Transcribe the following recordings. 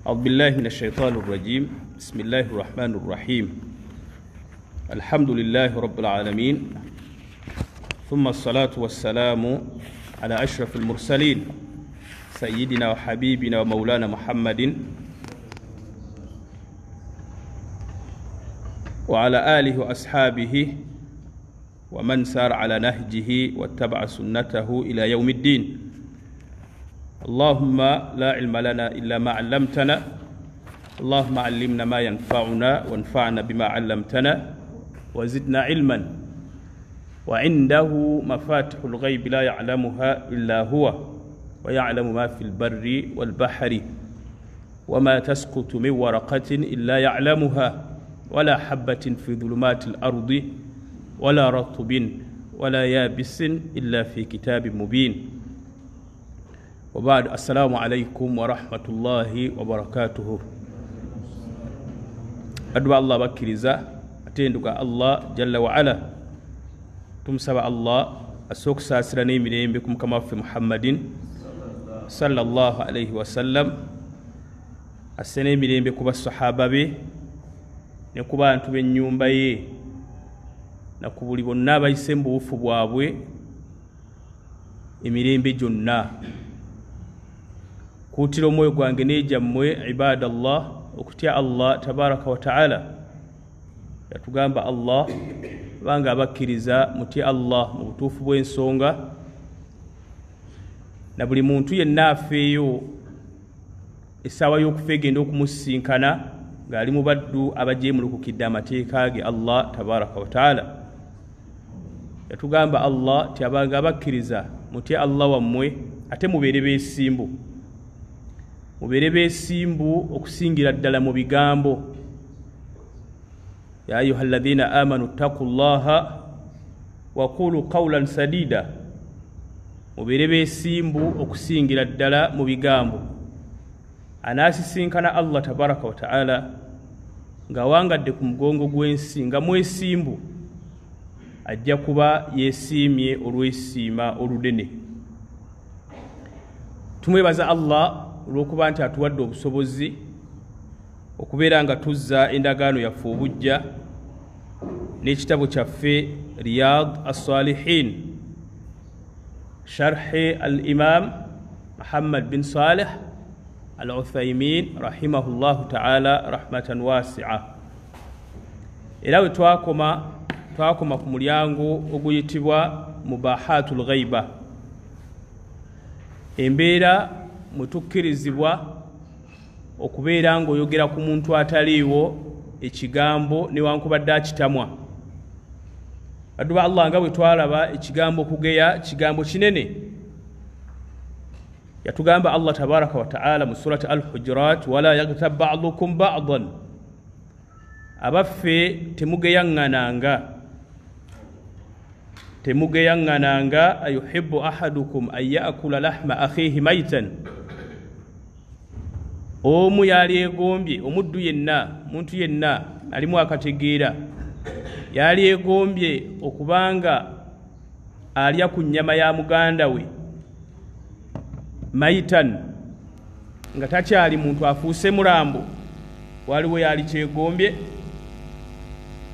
أعوذ بالله من الشيطان الرجيم. بسم الله الرحمن الرحيم. الحمد لله رب العالمين، ثم الصلاة والسلام على أشرف المرسلين سيدنا وحبيبنا ومولانا محمد وعلى آله وأصحابه ومن سار على نهجه واتبع سنته إلى يوم الدين. اللهم لا علم لنا إلا ما علمتنا، اللهم علمنا ما ينفعنا وانفعنا بما علمتنا وزدنا علما. وعنده مفاتح الغيب لا يعلمها إلا هو، ويعلم ما في البر والبحر، وما تسقط من ورقة إلا يعلمها، ولا حبة في ظلمات الأرض ولا رطب ولا يابس إلا في كتاب مبين. وبعد، السلام عليكم ورحمة الله وبركاته. أدعو الله بكرزا أتندق الله جل وعلا تمسبع الله السوق ساسرني من بكم كما في محمد صلى الله عليه وسلم السنة من بكم الصحابة به نكوبا أنتم بنيوم بيه nakubuli bonna abayise mu bufu bwabwe emirembe gyonna. Kuutira omwoyo gwange n'egyammwe ibadallah okutya Allah tabaraka wa ta'ala. Yatugamba Allah banga abakkiriza mutya Allah mu butuufu bw'ensonga, na buli muntu yenna afeeyo essaawa y'okufa egenda okumusinkana ng'ali mu baddu abajeemulukukidde amateeka ge Allah tabaraka wa ta'ala. Yatugamba Allah tyabanga abakkiriza mutya Allah wammwe ate mubeere beesimbu, mubeere beesimbu okusingira ddala mu bigambo. Ya ayuha alladhina amanu taqullaha wa qulu qawlan sadida, mubeere beesimbu okusingira ddala mu bigambo. Anaasisinkana Allah tabaraka wa ta'ala ng'awangadde ku mugongo gw'ensi nga mwesimbu, ajja kuba yeesiimye olw'esiima olunene. Tumwebaza Allah olw'okuba nti atuwadde obusobozi okubeera nga tuzza endagaano yaffe obujja n'ekitabo kyaffe Riyad as-Salihin sharhi al-Imam Muhammad bin Salih al-Uthaymin rahimahullahu ta'ala rahmatan wasi'a. Era we twakoma ku mulyango oguyitibwa mubahatul ghaiba, embeera mwe tukkirizibwa okubeera ng'oyogera ku muntu ataliiwo ekigambo newankubadde akitamwa. Baddu ba Allah, nga bwe twalaba ekigambo okugeya kigambo kinene. Yatugamba Allah tabaraka wa ta'ala mu surati al-Hujurat, wala yaghtab ba'dukum ba'dan, abaffe temugeyaŋŋananga ayuhibbu ahadukum an ya'kula lahma akhihi maitan. Omu yalyegombye, omuddu yenna, muntu yenna alimu akategeera, yalyegombye okubanga alya ku nnyama ya muganda we maitan, nga takyali muntu afuuse mulambo, waliwo yali kyegombye.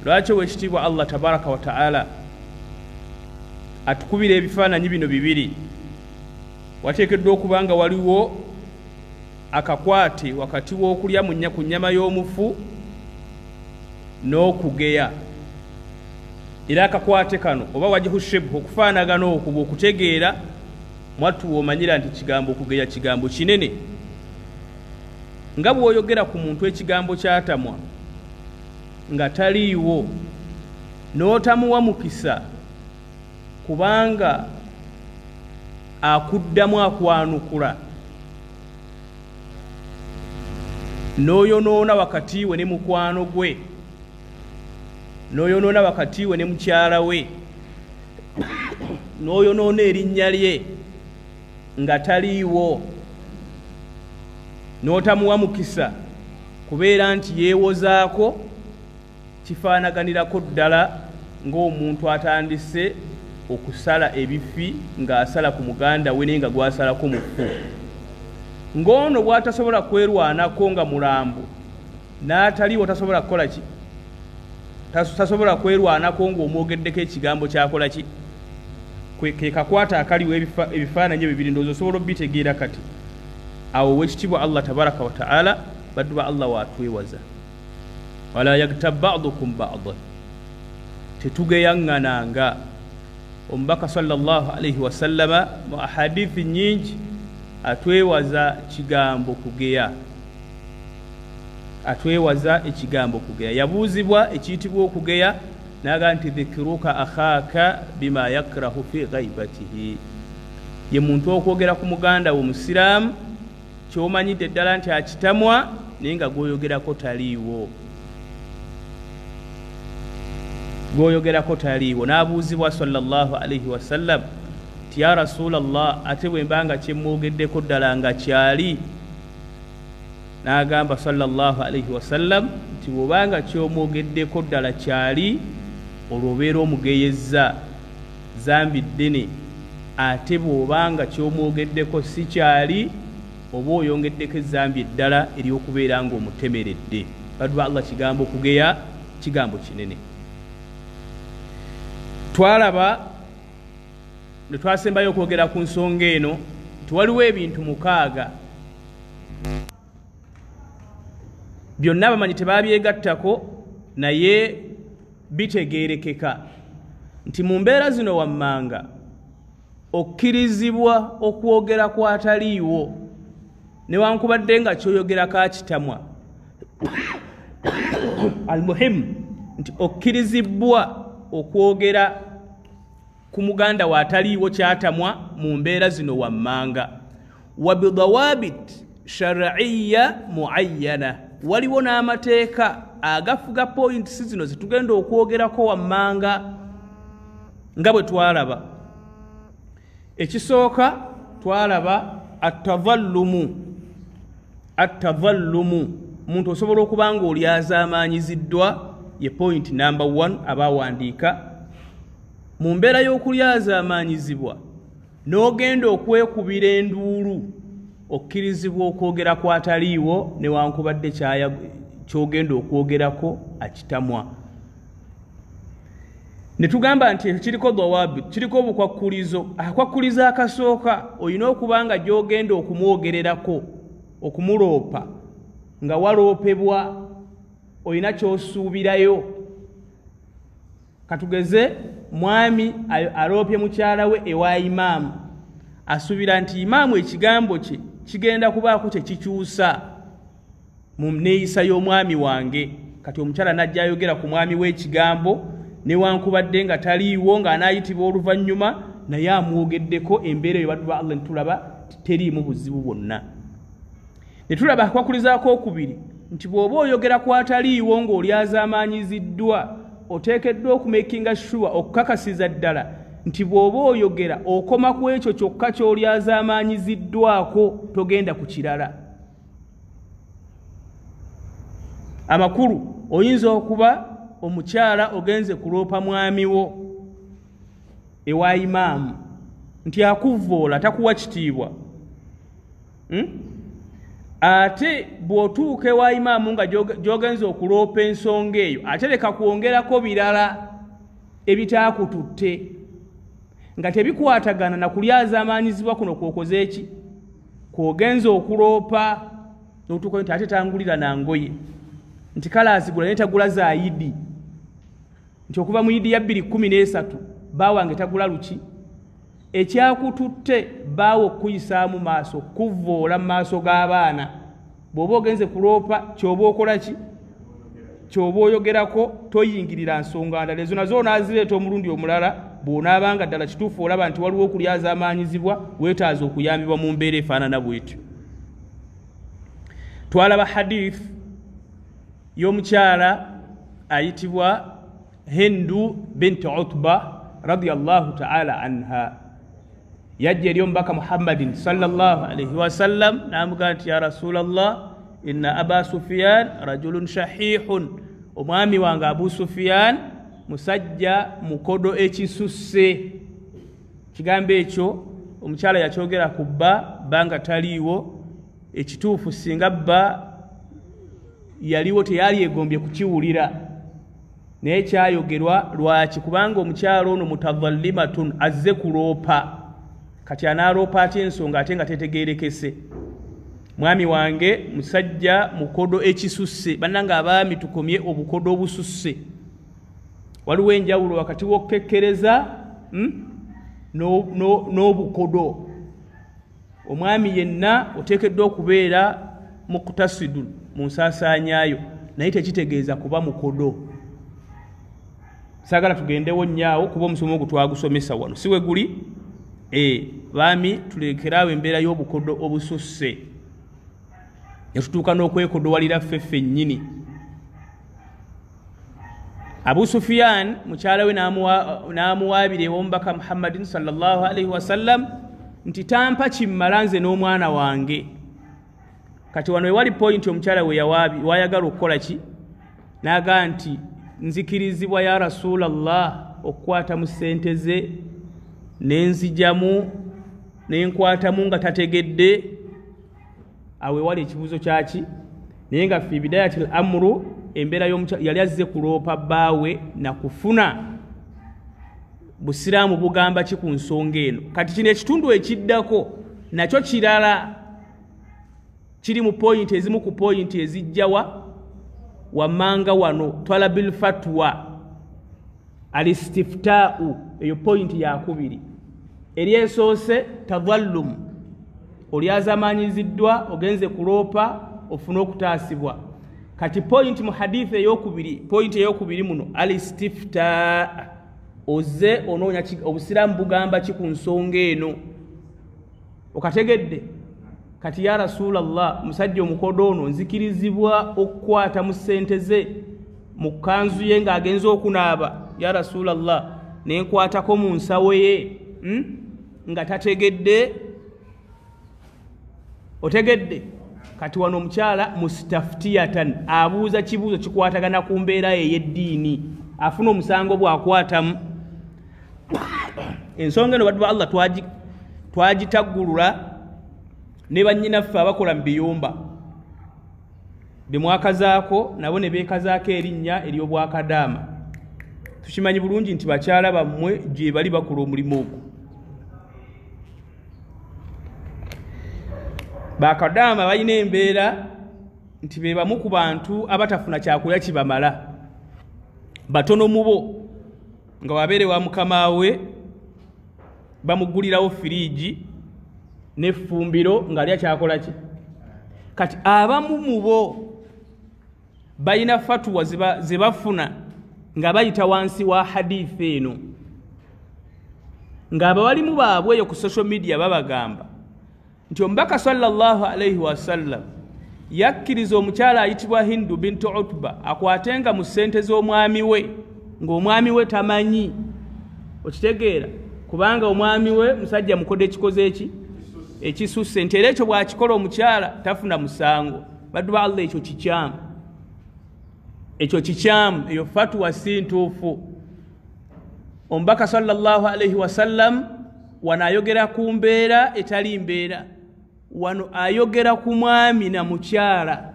Lwaki ow'ekitiibwa Allah tabaraka wa ta'ala atukubira ebifaananyi bino bibiri? Wateekeddwa okuba nga waliwo akakwate wakati w'okulya ku nnyama y'omufu n'okugeya. Era akakwate kano oba wajihu shibhu, okufaanagana okwo bw'okutegeera mwattu w'omanyira nti kigambo okugeya kigambo kinene. Nga bw'oyogera ku muntu ekigambo kyatamwa nga taliiwo n'otamuwa mukisa kubanga akuddamu akwanukula, n'oyonoona wakati we ne mukwano gwe, n'oyonoona wakati we ne mukyala we, n'oyonoona erinnya lye nga taliiwo, n'otamuwa mukisa kubeera nti yeewozaako, kifaanaganirako ddala ng'omuntu atandise okusala ebifi ng'asala ku muganda we naye nga gwasalako mufu. ngono bw'atasobola kwerwanako nga mulambo n'ataliwo tasobola kukola ki tasobola kwerwanako ng'omwogeddeko ekigambo kyakola ki ke kakwata akaliwo ebifaananyi bibiri ndowooza osobola obitegeera kati awo owekitiibwa Allah tabaraka wa ta'ala baddu ba Allah watwewaza wala yagtab ba'dukum ba'dan tetugeyaŋŋananga omubaka sallallahu alayhi wasallama mu ahadithi nyingi atwewaza kigambo kugeya atwewaza ekigambo kugeya yabuuzibwa ekiyitibwa okugeya naga nti dhikiruka akhaka bima yakrahu fi ghaibatihi ye muntu okwogera ku muganda wo musiraamu kyomanyidde ddala nti akitamwa naye nga gwoyogerako taliiwo n'abuuzibwa sallallahu alayhi wasallam ti ya rasulallah ate bwe mbanga kyemwogeddeko ddala nga kyali n'agamba sallallahu alayhi wasallam nti bw'obanga kyomwogeddeko ddala kyali olwo obeera omugeyezza zambi ddene ate bw'obanga kyomwogeddeko si kyali oba oyongeddeko ezambi eddala ery'okubeera ng'omutemeredde baddu ba Allah kigambo kugeya kigambo kinene twalaba ne twasembayo okwogera ku nsonga eno tiwaliwo ebintu 6 byonna bamanyi tebabyegattako naye bitegeerekeka nti mu mbeera zino wammanga okkirizibwa okwogera kwataliiwo newankubadde nga kyoyogerako akitamwa almuhimu nti okkirizibwa okwogera ku muganda wataliiwo kyatamwa mu mbeera zino wammanga wa bidawabit shar'iyya muayyana waliwo n'amateeka agafuga points zino zetugenda okwogerako wammanga nga bwe twalaba ekisooka twalaba attadhallumu muntu osobola okuba nga oli azaamanyiziddwa ye point number 1 abawandiika mu mbeera y'okulyazaamanyizibwa n'ogenda okwekubira enduulu okkirizibwa okwogera kwataliiwo newankubadde kyogenda okwogerako akitamwa ne tugamba nti kiriko dawabi kiriko obukwakkulizo akwakkuliza akasooka olina okuba nga gy'ogenda okumwogererako okumuloopa nga waloopebwa olina ky'osuubirayo katugeze mwami aloopye mukyala we ewa imaamu asuubira nti imaamu ekigambo kye kigenda kubaako kyekikyusa mu neeyisa y'omwami wange kati omukyala najja ayogera ku mwami w'ekigambo newankubadde nga taliiwo ng'anaayitibwa oluvannyuma naye amwogeddeko embeera eyo baddu ba Allah netulaba teriimu buzibu bwonna ne tulaba akwakulizaako okubiri nti bw'oba oyogera kwataliiwo ng'oli azaamanyiziddwa oteekeddwa okumakinga sure okukakasiza ddala nti bw'oba oyogera okoma ku ekyo kyokka ky'oli azaamanyiziddwako togenda ku kirala amakulu oyinza okuba omukyala ogenze kuloopa mwami wo ewa imaamu nti akuvvoola takuwa kitiibwa ate bw'otuuka ewa imaamu nga gy'ogenze okuloopa ensonga eyo ate leka kwongerako birala ebitaakututte nga tebikwatagana na kulyazaamanyizibwa kuno kwokoze eki kwogenze okuloopa n'otuuka nti ate tangulira nangoye nti kale azigula naye tagula zaayidi nti okuva mu yidi ya 2013 baawange tagula luki ekyakututte baawo okuyisaamu maaso kuvvoola mu maaso g'abaana bw'oba ogenze kuloopa ky'oba okola ki ky'oba oyogerako toyingirira nsonga ndala ezo nazo onaazireeta omulundi omulala bw'onaabanga ddala kituufu olaba nti waliwo okulyazaamanyizibwa weetaaza okuyambibwa mu mbeera efaanana bwetyo twalaba hadith y'omukyala ayitibwa Hindu binti Utba radiyallahu ta'ala anha yajja eri omubaka Muhammadin sallallahu alayhi wasallam n'amugamba nti ya rasulallah inna aba Sufyan rajulun shahihun omwami wange Abu Sufyan musajja mukodo ekisusse kigambo ekyo omukyala yakyogera ku banga taliiwo ekituufu singa bba yaliwo teyali egombye kukiwulira naye kyayogerwa lwaki kubanga omukyalo ono mutadhallimatun azze kuloopa kati analoopa atya ensonga ate nga tetegeerekese mwami wange musajja mukodo ekisusse bannanga abaami tukomye obukodo obususse waliwo enjawulo wakati w'okukekkereza n'obukodo omwami yenna oteekeddwa okubeera muqtasidun mu nsaasaanyaayo naye tekitegeeza kuba mukodo saagala tugendewo nnyo kuba omusomo ogwo twagusomesa wano si we guli baami tulekeraawo embeera y'obukodo obususse netutuuka n'okwekodowalira ffeffe nnyini Abu Sufyan mukyala we n'amuwaabira ew'omubaka Muhammadin sallallahu alaihi wasallam nti tampa kimmala nze n'omwana wange kati wano ewali point omukyala we wayagala okukola ki n'agaa nti nzikirizibwa ya Rasulallah okukwata mu ssente ze n'enzijamu n'enkwatamu nga tategedde awe wali ekibuzo kyaki naye nga fi bidayatil amru embeera y'omukyala yali azze kuloopa bbaawe na kufuna busiraamu bugamba ki ku nsonga eno kati kino ekitundu ekiddako nakyo kirala kiri mu point ezimu ku point ezijjawa wammanga wano talabil fatwa alistiftau eyo point yakubiri eryesoose tadhallum olyazamanyiziddwa ogenze kuloopa ofuna okutaasibwa kati point mu hadithi eyokubiri point eyokubiri muno alistifta oze onoonya obusiraamu bugamba ki ku nsonga eno okategedde kati ya Rasulallah musajja omukodo ono nzikirizibwa okukwata mu ssente ze mu kanzu ye ng'agenza okunaaba ya Rasulallah nenkwatako mu nsawo ye nga tategedde otegedde kati wano omukyala mustaftiyatan abuuza kibuuzo kikwatagana ku mbeera ey'eddiini afuna omusango bw'akwatamu ensonga eno baddu ba Allah twagitaggulula ne bannyinaffe abakola mu biyumba bemwakazaako nabo ne beekazaako erinnya ery'obwakadaama tukimanyi bulungi nti bakyala bammwe gye bali bakola omulimu ogwo bakadaama balina embeera nti be bamu ku bantu abatafuna kyakulya kibamala batono mu bo nga wabeere wa mukama we bamugulirawo firiigi n'effumbiro ng'alya kyakola ki kati abamu mu bo balina fatuwa ze bafuna nga bayita wansi wa hadithi eno ng'abawalimu baabwe eyo ku social media babagamba nti omubaka sallallahu alaihi wasallam yakkiriza omukyala ayitibwa Hindu bintu Utba akwatenga mu ssente z'omwami we ng'omwami we tamanyi okitegeera kubanga omwami we musajja mukodo ekikoze eki ekisusse nti era ekyo bw'akikola omukyala tafuna musango baddu ba Allah ekyo kikyamu eyo fatwa si ntuufu omubaka sallallahu alaihi wasallam wano ayogera ku mbeera etali mbeera wano ayogera ku mwami na mukyala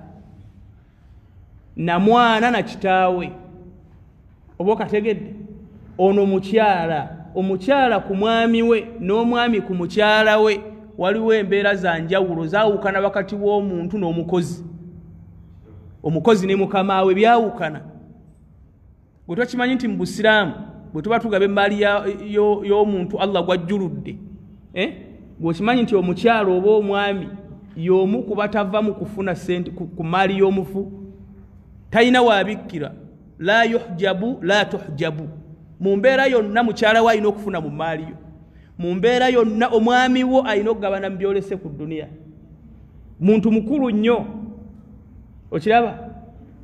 na mwana na kitaawe oba kategedde ono omukyala ku mwami we n'omwami ku mukyala we waliwo embeera za njawulo zaawukana wakati w'omuntu n'omukozi omukozi ne mukama we byawukana bwe twakimanyi nti mu busiraamu bwe tuba tugaba emmaali y'omuntu Allah gwajjuludde bw'okimanyi nti omukyalo oba omwami y'omu ku batava mu kufuna ssente ku maali y'omufu talina waabikkira la yuhjabu la tuhjabu mu mbeera yonna mukyala we alina okufuna mu maali yo mu mbeera yonna omwami wo alina okugabana mu byolese ku dduniya muntu mukulu nnyo okiraba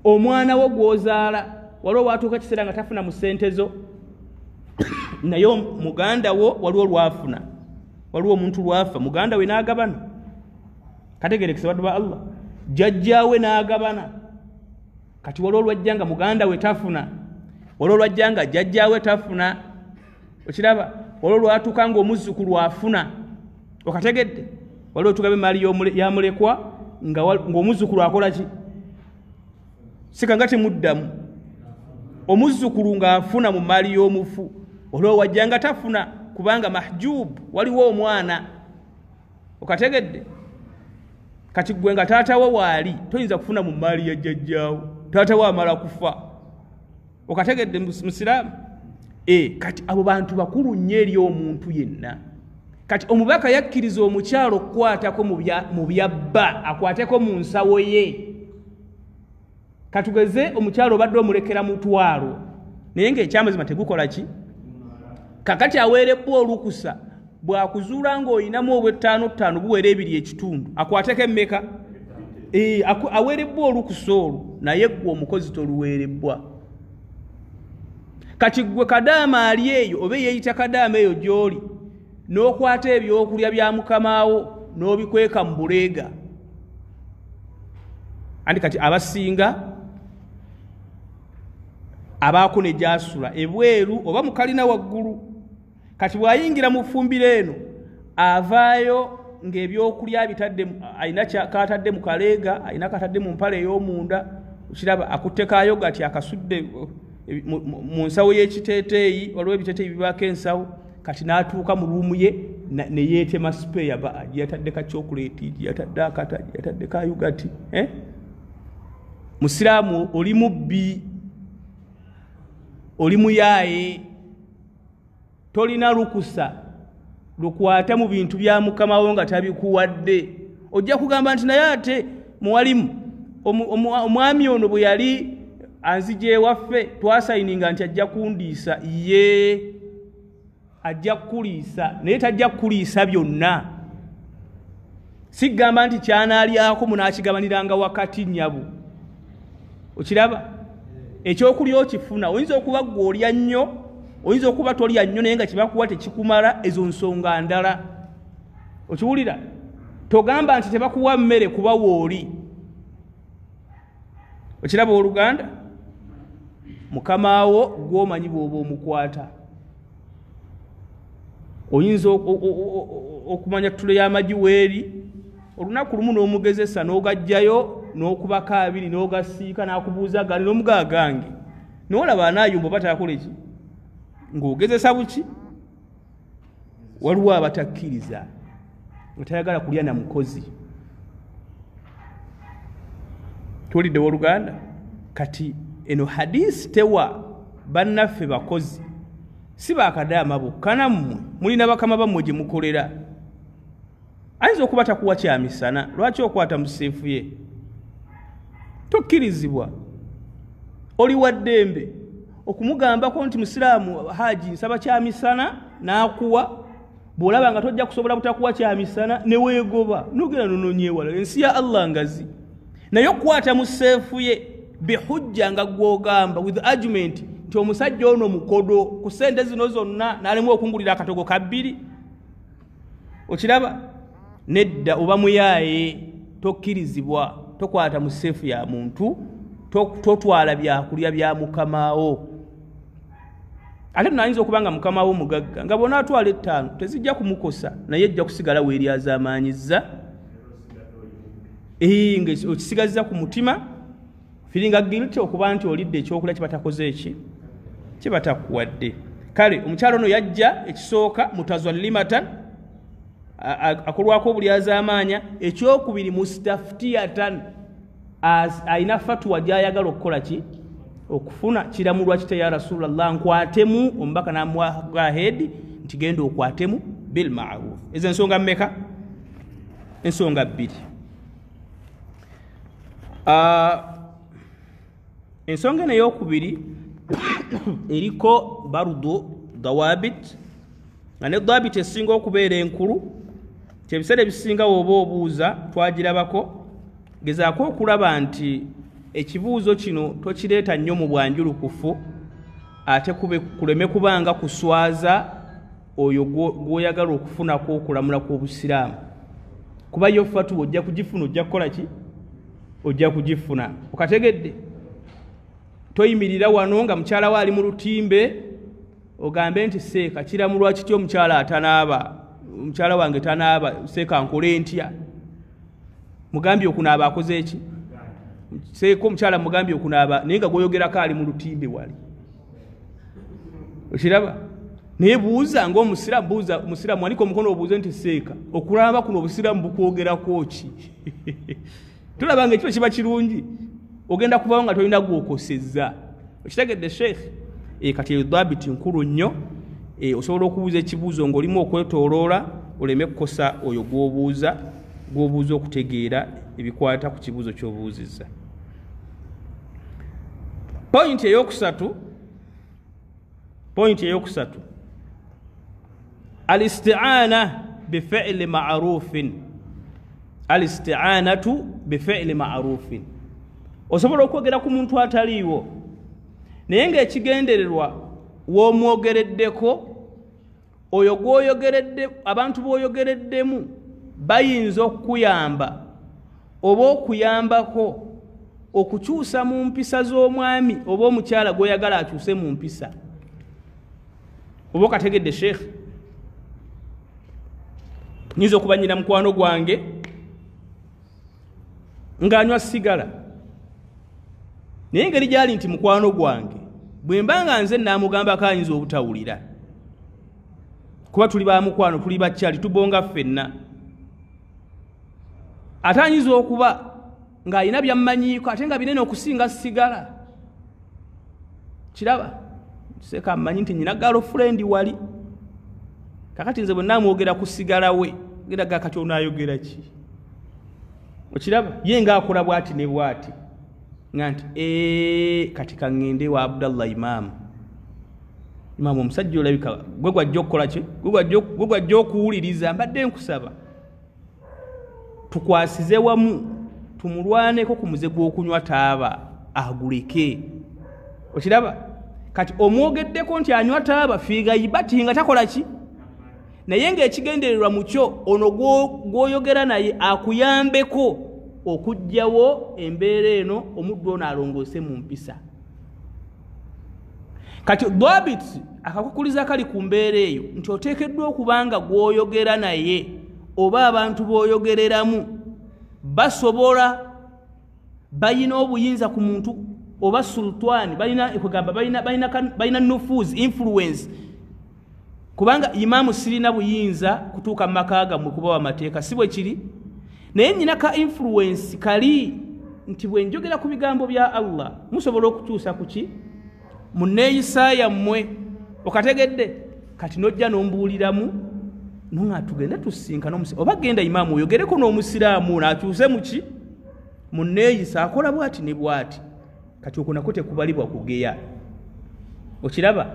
omwana wo gw'ozaala waliwo watuuka kiseera nga tafuna mu ssente zo naye muganda wo waliwo omuntu lwafa muganda we n'agabana kategerekese baddu ba Allah jjajjaawe n'agabana kati waliwo lwajja nga muganda we tafuna waliwo lwajja nga jjajjaawe tafuna okiraba waliwo lwatuuka ng'omuzzukulu afuna okategedde waliwo tugabe emaali ya mulekwa ng'omuzzukulu akola ki sika nga temuddamu omuzzukulu ng'afuna mu maali y'omufu olwo wajjanga tafuna kubanga mahjub waliwo omwana okategedde kati gwe nga taatawo waali toyinza kufuna mu maali ya jjajjaawo taatawo amala kufa okategedde musiraamu kati abo bantu bakulu nnyo eri omuntu yenna kati omubaka yakkiriza omukyalo okukwatako mu byabba akwateko mu nsawo ye katugeze omukyalo obadde omulekera mutwalo naye ng'ekyamazima tegukola ki kakati aweerebbwa olukusa bw'akuzuula ng'olinamu obw'ettaano buwera 2.5 akwateko emmeka aweerebbwa olukusa olwo naye ggwe omukozi toluweerebbwa kati ggwe kadaama ali eyo oba yeeyita kadaama eyo gy'oli n'okwata ebyokulya bya mukamaawo n'obikweka mu buleega andi kati abasinga abaako ne gyasula ebweru oba mukalina waggulu kati bw'ayingira mu ffumbiro eno avaayo ng'ebyokulya bitadde alina kaatadde mu kaleega alina katadde mu mpale ey'omunda okiraba akutte kayogati akasudde mu nsawo y'ekiteeteeyi waliwo ebiteeteeyi bibaako ensawo kati n'atuuka mu luumu ye ne yeetema sipeya yatadde ka chocolate yatadde akata yatadde ka yogati musiraamu oli mubbi oli muyaaye tolina lukusa lukwata mu bintu bya mukamawo nga tabikuwadde ojja kugamba nti naye ate muwalimu omwami ono bwe yali anzije ewaffe twasayininga nti ajja kundiisa ye ajja kuliisa naye tajja kuliisa byonna sigamba nti kyanalyako munaakigabaniranga wakati nnyabo okiraba ekyokulya okifuna oyinza okuba gwe olya nnyo oyinza okuba tolya nnyo naye nga kibakuwa tekikumala ezo nsonga ndala okiwulira togamba nti tebakuwa mmere kuba wooli okiraba oluganda mukamaawo gw'omanyi bw'oba omukwata oyinza okumanya ttule y'amagi weeri olunaku lumu n'omugezesa n'ogajjayo n'okubako 2 n'ogasiika n'akubuuza gali n'omugaagange n'olaba anaayumba batakola eki ng'ogezesa buki waliwo abatakkiriza otayagala kulya na mukozi tuwuliddewo oluganda kati eno hadisi tewa bannaffe bakozi si bakadaama bokka nammwe mulina bakama bammwe gye mukolera ayinza okuba takuwa kyamisana lwaki okwata mu seefu ye tokkirizibwa oli wa ddembe okumugambako nti musiraamu haji nsaba kyamisana n'akuwa bw'olaba nga tojja kusobola butakuwa kyamisana ne weegoba n'ogenda nononyewala ensi ya Allah ngazi naye okukwata mu seefu ye bihujja nga gw'ogamba with argument nti omusajja ono mukodo ku ssente zino zonna n'alemu okungulira akatogo ka 2 okiraba nedda oba muyaaye tokkirizibwa tokwata mu seefu ya muntu totwala byakulya bya mukamaawo ate tunayinza okubanga mukamaawo mugagga nga bona atwala 5 tezijja kumukosa naye ejja kusigala weeri azaamanyiza okisigaziza ku mutima firinga guilty okuba nti olidde ekyokulya kibatakoze eki kibatakuwadde kale omukyalo ono yajja ekisooka mutazallimatan akolwako obulyazaamaanya ekyokubiri mustaftiyatan ayina fatwa gy'ayagala okukola ki okufuna kiramulwa kite ya rasulallah nkwatemu omubaka n'amuwa ahead nti genda okwatemu bil ma'ruf ezo ensonga mmeka ensonga 2 ensonga eno ey'okubiri eriko barudu dawabit nga ne dawabit esinga okubeera enkulu kyebiseera ebisinga woba obuuza twagirabako gezaako okulaba nti ekibuuzo kino tokireeta nnyo mu bwanjulukufu ate kuleme kubanga kuswaza oyo gw'oyagala okufunako okulamula kw'obusiraamu kuba yo fatuwa ojja kugifuna ojja kukola ki ojja kugifuna okategedde toyimirira wano nga mukyala we ali mu lutimbe ogambe nti seeka kiramulwa kityo omukyala atanaaba omukyala wange tanaaba seeka nkole ntya mugambye okunaaba akoze eki seeko omukyala mugambye okunaaba naye nga gwoyogerako ali mu lutimbe wali okiraba naye buuza ng'omusiraamu buuza musiraamu wanika omukono obuuze nti seeka okulaba kuno obusiraamu bukwogerako ki tulaba nga ekiro kiba kirungi ogenda kubawo nga tolina gwokosezza okitegedde sheekh kati eyo dhabiti nkulu nnyo osobola okubuuza ekibuuzo ng'olimu okwetooloola oleme kukosa oyo gw'obuuza okutegeera ebikwata ku kibuuzo ky'obuuzizza. Pointi eyokusatu al-isti'ana bifi'li ma'rufin. Al-isti'anatu bifi'li ma'rufin. Osobola okwogera ku muntu ataliiwo naye ng'ekigendererwa w'omwogereddeko oyo gw'oyogeredde abantu b'oyogereddemu bayinza okukuyamba oba okuyambako okukyusa mu mpisa z'omwami oba omukyala gw'oyagala akyuse mu mpisa. Oba okategedde sheekh nyinza okuba nnyina mukwano gwange ng'anywa sigala naye engeri gyali nti mukwano gwange bwe mba nga nze naamugambako ayinza obutawulira kuba tuli ba mukwano tuli bakyali tubonga ffenna ate ayinza okuba ng'alina byammanyiiko ate nga binene okusinga sigala kiraba seeka mmanyi nti nyina girlfriend wali kakati nze bwe naamwogera ku sigala we geraga kati onaayogera ki okiraba ye ng'akola bw'ati ne bw'ati nga nti kati kaŋŋende wa Abdallah Imaamu omusajja olabika gwe gwajja okukola ki gwe gwajja okuwuliriza mbadde nkusaba tukwasize wamu tumulwaneko ku muze gw'okunywa taaba aguleke okiraba kati omwogeddeko nti anywa taaba fiiga ibati nga takola ki naye ng'ekigendererwa mu kyo ono gw'oyogera naye akuyambeko okujjawo embeera eno omuddu ono alongoose mu mpisa. Kati dhabit akakukuliza kali ku mbeera eyo nti oteekeddwa okuba nga gw'oyogera naye oba abantu b'oyogereramu basobola balina obuyinza ku muntu oba sultani balina nufuzi influence kubanga imaamu sirina buyinza kutuuka mu maka gammwe kubawa amateeka si bwe kiri naye nyina ka influence kali nti bwe njogera ku bigambo bya Allah musobola okukyusa ku ki mu nneeyisa yammwe okategedde kati nojja n'ombuuliramu nonga tugenda tusinkana oba genda imaamu oyogereko n'omusiraamu n'akyuse mu ki mu nneeyisa akola bw'ati ne bw'ati kati okwo nako tekubalibwa kugeya okiraba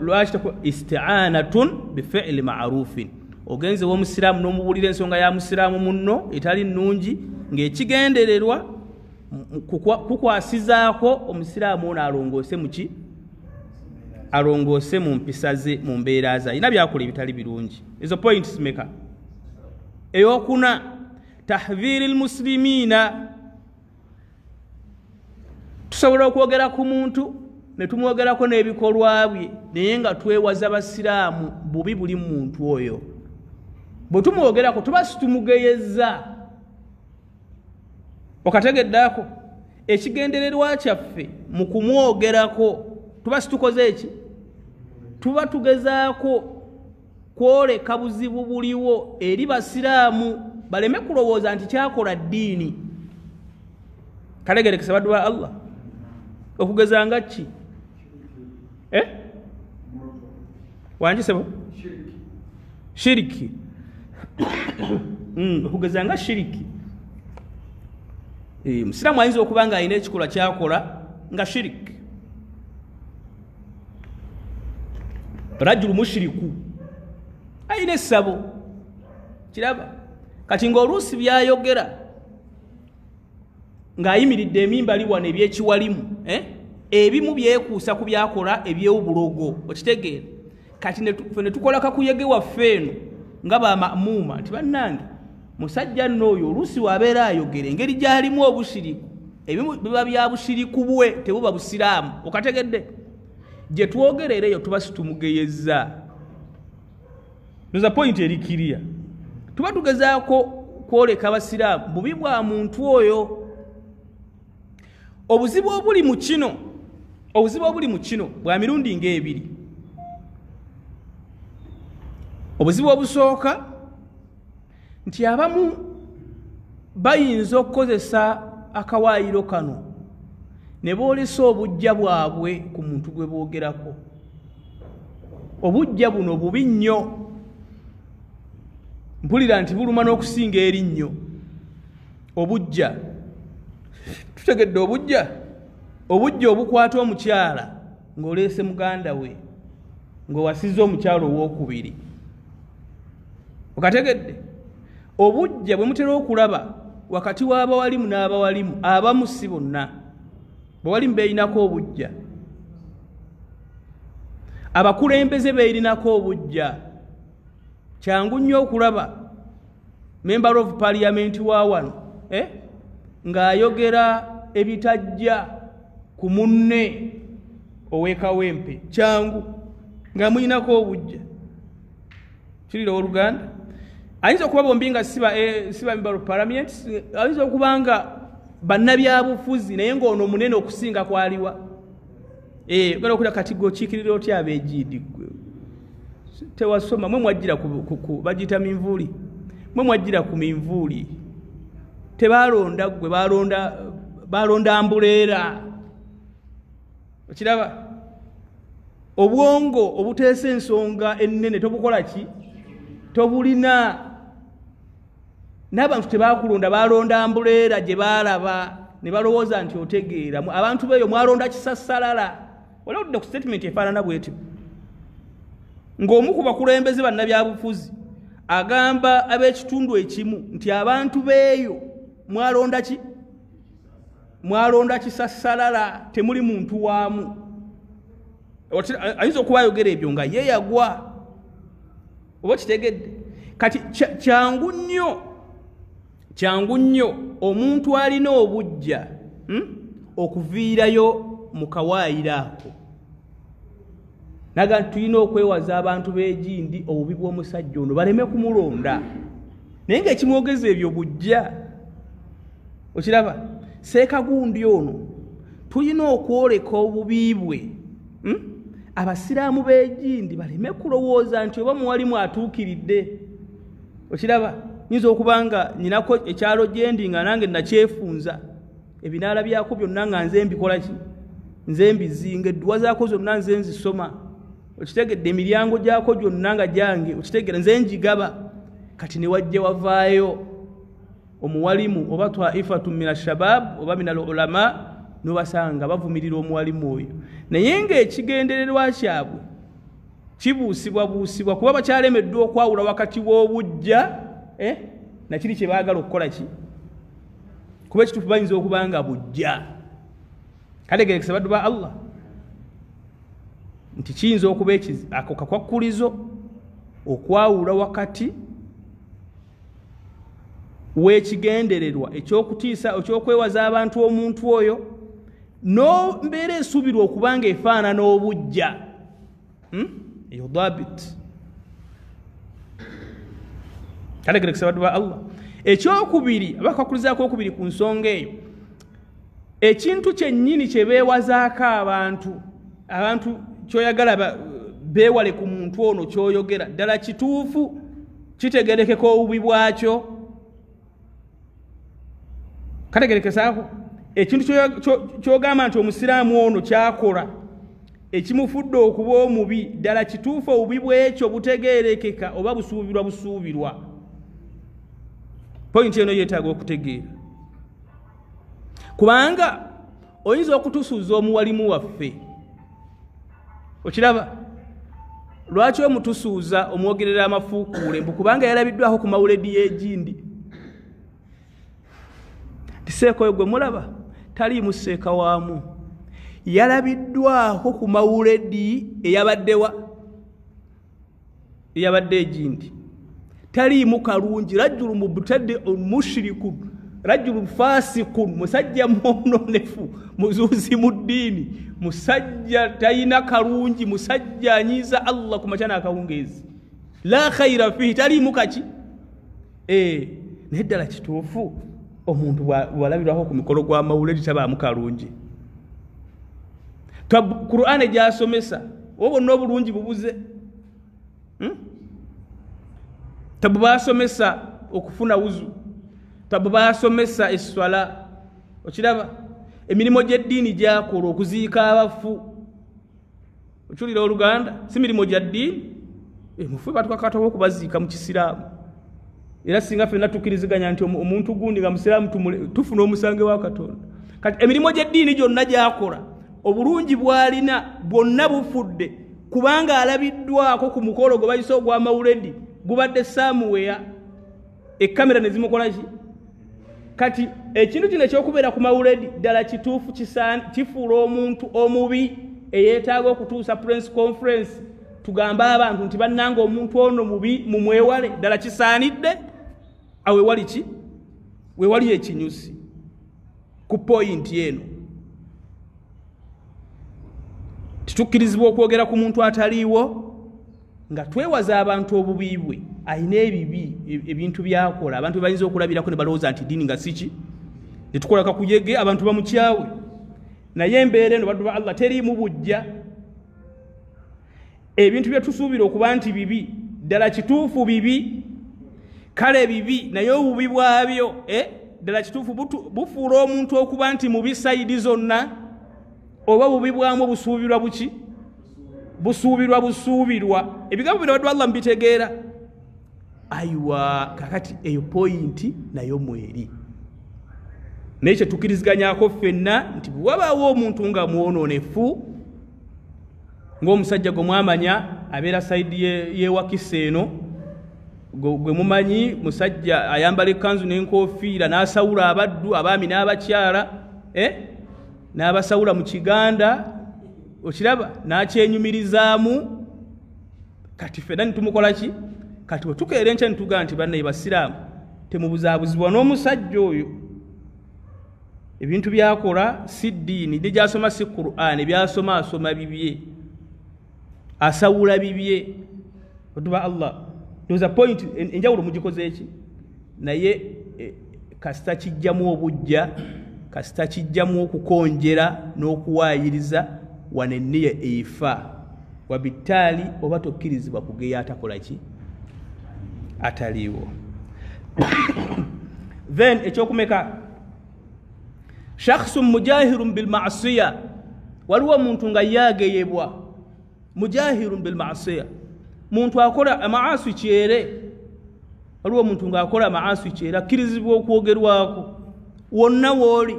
lwaki isti'anatun bifi'li ma'rufin ogenze w'omusiraamu n'omubuulira ensonga ya musiraamu munno etali nnungi ng'ekigendererwa kukwasizaako omusiraamu ono alongoose mu ki alongoose mu mpisa ze mu mbeera ze alina byakola ebitali birungi ezo points meka eyokuna tahdhiri almuslimiina tusobola okwogera ku muntu ne tumwogerako n'ebikolwa bye naye nga twewaza basiraamu bubi buli muntu oyo bwe tumwogerako tuba situmugeyeza okategeddaako ekigendererwa kyaffe mu kumwogerako tuba situkoze eki tuba tugezaako kwoleka buzibu buliwo eri basiraamu baleme kulowooza nti kyakola ddiini kalegerekesa baddu ba Allah okugeza nga ki wanjisebo shiriki okugeza nga shiriki musiraamu ayinza okuba nga alina ekikolwa kyakola nga shiriki rajulu mushiriku ayina essabo kiraba kati ng'oluusi byayogera ng'ayimiridde emimbali wano ebyekiwalimu ebimu byekuusa ku byakola eby'obulogo okitegeera kati ne tukola kakuyege waffe eno nga bamamuuma nti bannange musajja nno oyo oluusi wabeera ayogera engeri gy'alimu obushiriku ebimu biba bya bushiriku bwe tebuba busiraamu okategedde gye twogerera eyo tuba situmugeyeza noza point erikiriya tuba tugezaako kwoleka abasiraamu bubi bwa muntu oyo. Obuzibu obuli mu kino bwa mirundi ng'ebiri. Obuzibu obusooka nti abamu bayinza okukozesa akawaayiro kano ne boolesa obujja bwabwe ku muntu gwe boogerako. Obujja buno bubi nnyo, mpulira nti buluma n'okusinga erinnyo. Obujja tutegedde obujja obukwata omukyala ng'oleese muganda we ng'owasizza omukyala owookubiri. Okategedde obujja bwe mutera okulaba wakati w'abawalimu n'abawalimu, abamu si bonna, bawalimu beerinako obujja, abakulembeze beerinako obujja. Kyangu nnyo okulaba member of parliament wa wano ng'ayogera ebitajja ku munne ow'ekawempe, kyangu nga muyinako obujja. Kirira oluganda ayinza okuba bombi nga siba member of parliament, ayinza okuba nga bannabyabufuzi naye ng'ono munene okusinga kwaliwa. Ogenda okulya kati g'okiikirira otya abeegiidi gwe tewasoma, mwe mwajjira ku bagiyita minvuuli, mwe mwajjira ku minvuuli. Tebaalonda gwe, baalonda ambuleera. Okiraba obwongo obuteesa ensonga ennene tobukola ki? Tobulina. N'abantu tebaakulonda, baalonda ambuleera gye baalaba ne balowooza nti otegeera. Abantu beeyo mwalonda kisassalala. Waliwo tudde ku statement efaanana bw'etyo ng'omu ku bakulembeze bannabyabufuzi agamba ab'ekitundu ekimu nti abantu beeyo mwalonda ki? Mwalonda kisassalala, temuli muntu waamu. Ayinza okuba ayogera ebyo nga ye yagwa. Oba kitegedde? Kati kyangu nnyo omuntu alina obujja okuviirayo mu kawaayiro ako. Naga tulina okwewaza abantu b'egindi obubi bw'omusajja ono baleme kumulonda. Naye ng'ekimwogeza ebyo bujja. Okiraba? Seekagundi ono tulina okwoleka obubi bwe. Abasiraamu b'egindi baleme kulowooza nti oba muwalimu atuukiridde. Okiraba? Nyinza okuba nga nyinako ekyalo gyendi nga nange nakyefunza. Ebinaala byako byonna nga nze mbikola ki? Nze mbizinga, edduwa zaako zonna nze nzisoma. Okitegedde emiryango gyako gyonna nga gyange, okitegedde nze njigaba. Kati ne wajja wavaayo omuwalimu oba twaifatu mina shabab oba mina ulama n'obasanga bavumirira omuwalimu oyo. Naye ng'ekigendererwa kyabwe kibuusibwa kuba bakyalemeddwa okwawula wakati w'obujja na kiri kye baagala okukola ki? Kuba ekituufu bayinza okuba nga bujja. Kalegerekesa baddu ba Allah nti kiyinza okuba ako kakwakkulizo okwawula wakati w'ekigendererwa eky'okutiisa eky'okwewaza abantu omuntu oyo n'ombeera esuubirwa okuba nga efaanana obujja. Eyo dhabit. Kalegerekesa baddu ba Allah. Ekyokubiri, abakwakulizaako okubiri ku nsonga eyo, ekintu kyennyini kye beewazaako abantu kyoyagala beewale ku muntu ono kyoyogera ddala kituufu, kitegerekeko obubi bwakyo. Kalegerekesaako ekintu kyogamba nti omusiraamu ono kyakola ekimufudde okuba omubi, ddala kituufu obubi bwekyo butegeerekeka oba busuubirwa. Pointi eno yeetaaga okutegeera. Kubanga oyinza okutusuuza omuwalimu waffe. Okiraba? Lwaki omutusuuza omwogerera amafuukuule mbu kubanga yalabiddwako ku mawuledi y'egindi? Tiseeko oyo gwe mulaba taliimu seeka waamu. Yalabiddwako ku mawuledi eyabaddewa? Eyabadde egindi. Taliimu kalungi. Rajulu mubtadi mushrikun, rajulu fasikun, musajja mwononefu, muzuuzi mu ddiini, musajja talina kalungi, musajja anyiiza Allah ku makya n'akawungeezi. La khayra fihi, taliimu kaki? naye ddala kituufu omuntu bw'alabirwako ku mikolo gw'amawuledi tabaamu kalungi? Qur'an gy'asomesa oba bonna obulungi bubuze. Tabu baasomesa okufuna wuzu, tabu baasomesa esswala, okiraba emirimu gy'eddiini gyakola okuziika abafu. Okiwulira Oluganda? Si mirimu gya ddiini. Mufe batukakatoba okubaziika mu kisiraamu. Era singa ffenna tukkiriziganya nti omuntu gundi nga musiraamu tufuna omusange wa Katonda. Kati emirimu gy'eddiini gyonna gyakola obulungi bw'alina bwonna bufudde kubanga alabiddwako ku mukolo gwe bayise ogw'amawuledi gubadde Samuweya, ekkamera ne zimukola ki? Kati ekintu kino ekyokubeera ku mawuledi ddala kituufu kifuula omuntu omubi eyeetaaga okutuusa press conference tugambe abantu nti bannanga omuntu ono mubi mumwewale? Ddala kisaanidde? Awe wali ki? We wali ekinyusi ku pointi eno. Titukkirizibwa okwogera ku muntu ataliiwo nga twewaza abantu obubi bwe. Ayina ebibi ebintu byakola abantu bayinza okulabirako ne balowooza nti ddiini nga siki, ne tukola kakuyege abantu bamukyawe. Naye embeera eno baddu ba Allah teriimu bujja. Ebintu bye tusuubira okuba nti bibi ddala kituufu bibi, kale bibi naye obubi bwabyo ddala kituufu bufuula omuntu okuba nti mubi sayidi zonna, oba bubi bwamu busuubirwa buki? Busuubirwa. Ebigambo bino baddu Allah mbitegeera. Aywa kakati eyo pointi nayo mweri. Naye kye tukkiriziganyako ffenna nti bw'wabaawo omuntu nga mwonoonefu ng'omusajja gwe mwamanya abeera sayidi y'ewakisa eno, gwe mumanyi musajja ayambala ekkanzu n'enkofiira n'asawula abaddu abaami n'abakyala, n'abasawula mu kiganda, okiraba n'akyenyumirizaamu. Kati ffenna nitumukola ki? Kati bwe tukeera enkya nitugaa nti bannaye basiraamu temubuzaabuzibwa n'omusajja oyo. Ebintu byakola si ddiini, gy'asoma si Qur'an, byasoma asoma bibye, asawula bibye. Baddu ba Allah ndowooza point enjawulo mugikoze eki? Naye kasita kijjamu obujja, kasita kijjamu okukonjera n'okuwaayiriza wano enniya eifa. Wabitaali oba tokkirizibwa kugeya atakola ki? Ataliiwo. Then ekyokumeka shakhsun mujahirun bil ma'siya, waliwo omuntu nga yaageyebwa mujahirun bil ma'siya, muntu akola amaasi kyere. Waliwo omuntu nga akola amaasi kyere akkirizibwa okwogerwako wonna wooli,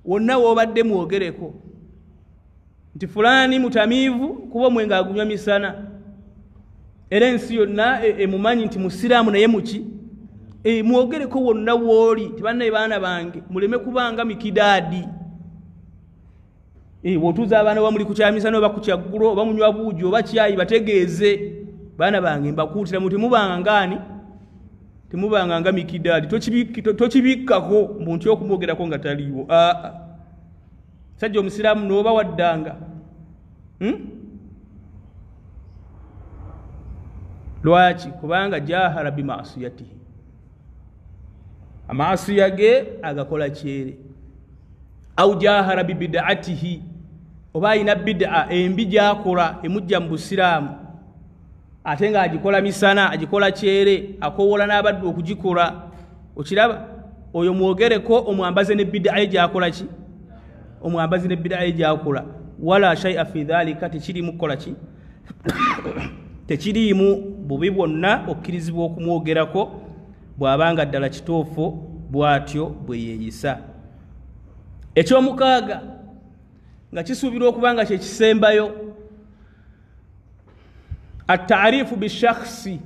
wonna woobadde mwogereko nti fulani mutamiivu kuba omwenga agunywa misana, era ensi yonna emumanyi nti musiraamu naye muki? Mwogereko wonna wooli ti bannaye baana bange muleme kubanga mikidaadi. Bw'otuuza abaana bamuli ku kyamisana oba ku kyaggulo oba munywa buugi oba kyayi bategeeze baana bange mbakuutira mu temubanga ngaani? Temubanga nga mikidaadi. Tokibikkako muntu okumwogerako nga taliiwo. Sajja omusiraamu n'oba waddanga lwaki? Kubanga jahara bimaasiyatihi, amaasiya ge agakola kyere. Au jahara bibid'atihi, oba ayina bid'a embi gyakola emujja mu busiraamu ate nga agikola misana agikola kyere, akowoola n'abaddu okugikola. Okiraba? Oyo mwogereko omwambaze ne bid'a ye gyakola ki? Omwambazi ne bid'a ye gyakola. Wala shay'a fi dhalika, tekiriimu kukola ki? Tekiriimu bubi bwonna okkirizibwa okumwogerako bw'abanga ddala kituufu bw'atyo bwe yeeyisa. Ekyomukaaga nga kisuubirwa okuba nga kye kisembayo, at-ta'rifu bi-shakhsi,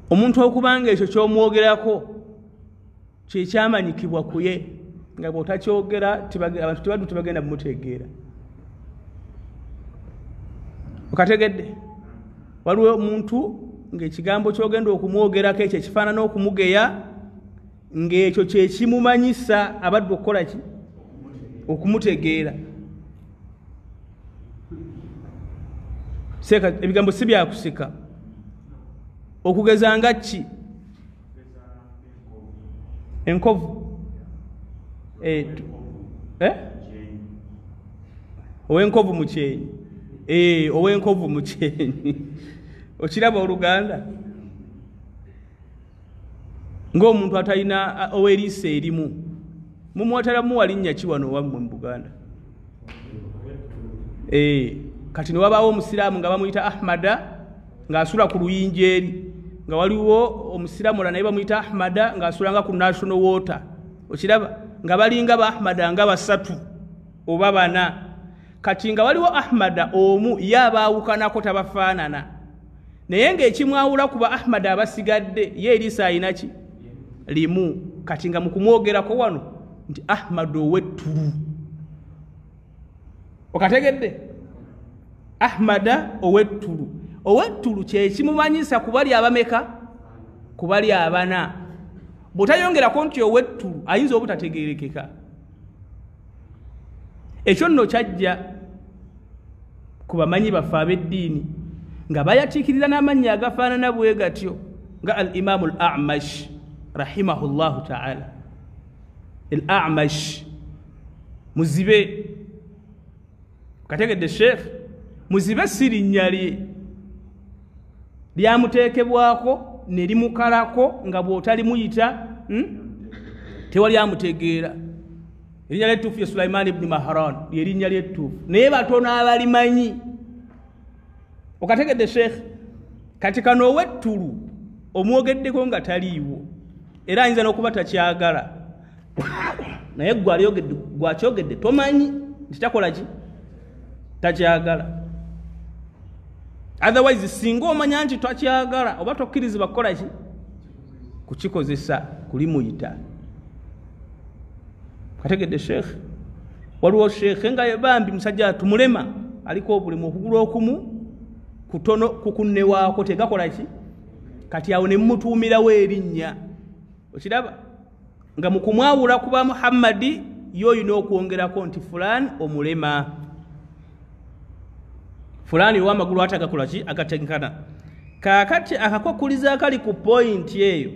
omuntu okubanga ekyo ky'omwogerako kye kyamanyikibwa ku ye, nga bw'otakyogera abantu tebaddu tebagenda bumutegeera. Okategedde? Waliwo omuntu ng'ekigambo ky'ogenda okumwogerako ekyo ekifaanana okumugeya, ng'ekyo kye kimumanyisa abaddu okukola ki? Okumutegeera. Ebigambo si byakusika. okugeza nga ki enkovu owenkovu mukyenyi owenkovu mukyenyi okiraba oluganda ng'omuntu atalina ow'eriisa erimu mumwoteramu walinnya ki wano wammwe mu Buganda kati ne wabaawo omusiraamu nga bamuyita Ahmada ng'asula ku luyinja eri nga waliwo omusiraamu naye bamuyita Ahmada ng'asulanga ku national water okiraba nga balinga ba Ahmada nga basatu oba bana kati nga waliwo Ahmada omu ye abaawukanako tabafaanana naye ng'ekimwawula ku ba Ahmada abasigadde ye eriisa ayina ki limu kati nga mu kumwogerako wano nti Ahmada ow'ettulu okategedde Ahmada ow'ettulu kye kimumanyisa ku bali abameka ku bali abana bw'otayongerako nti ow'ettulu ayinza obutategeerekeka ekyo nno kyajja ku bamanyi baffe ab'eddiini nga bayatiikiriza n'amannya agafaanana bwe gatyo nga al-Imaamu al-A'mash rahimahullahu ta'ala al-A'mash muzibe kategedde Sheikh muzibe si linnya lye lyamuteekebwako ne limukalako nga bw'otalimuyita tewali amutegeera erinnya ly'ettuufu ye Sulaiman ibn Mahran lye linnya ly'ettuufu naye batono abalimanyi okategedde Sheikh kati kano ow'ettulu omwogeddeko nga taliiwo era ayinza n'okuba takyagala naye gwakyogedde tomanyi nti takola ki takyagala otherwise singa omanya nti takyagala oba tokkirizibwa kukola ki kukikozesa kulimuyita kategedde Sheikh waliwo Sheikh nga yebambi musajja tumulema aliko obulemu okugulu okumu kutono kukunnewaako tegakola ki kati awo ne mmutuumirawo erinnya okiraba nga mu kumwawula kuba Muhammadi yoyina okwongerako nti fulani omulema fulani ow'amagulu atagakola ki agatenkana kaakati akakwakuliza akali ku pointi eyo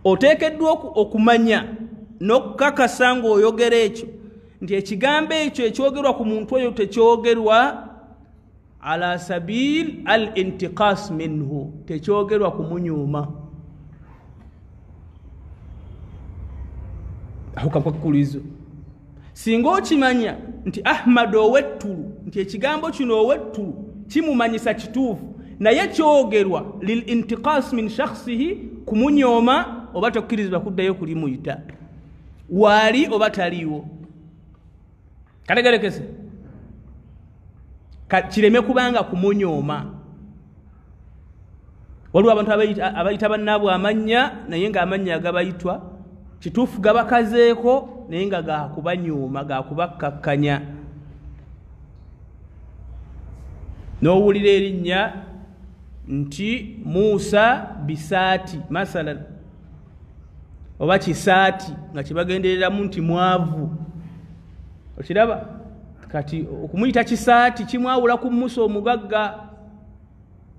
oteekeddwa okumanya n'okukakasa ng'oyogera ekyo nti ekigambo ekyo ekyogerwa ku muntu oyo tekyogerwa ala sabil al intiqas minhu tekyogerwa kumunyuma aho kakwakulizo singa okimanya nti Ahmad ow'ettulu nti ekigambo kino ow'ettulu kimumanyisa kituufu naye kyogerwa lil intiqas min shakhsihi kumunyoma oba tokkirizibwa kuddayo kulimuyita waali oba taliiwo kategerekese kireme kubanga kumunyoma waliwo abantu abayita bannaabwe amannya naye ng'amannya agabayitwa kituufu gabakazeeko naye nga gakubanyuma gakubakkakkanya n'owulira erinnya nti Musa bisaati masalan oba kisaati nga kibagendereramu nti mwavu okiraba kati okumuyita kisaati kimwawula ku Musa omugagga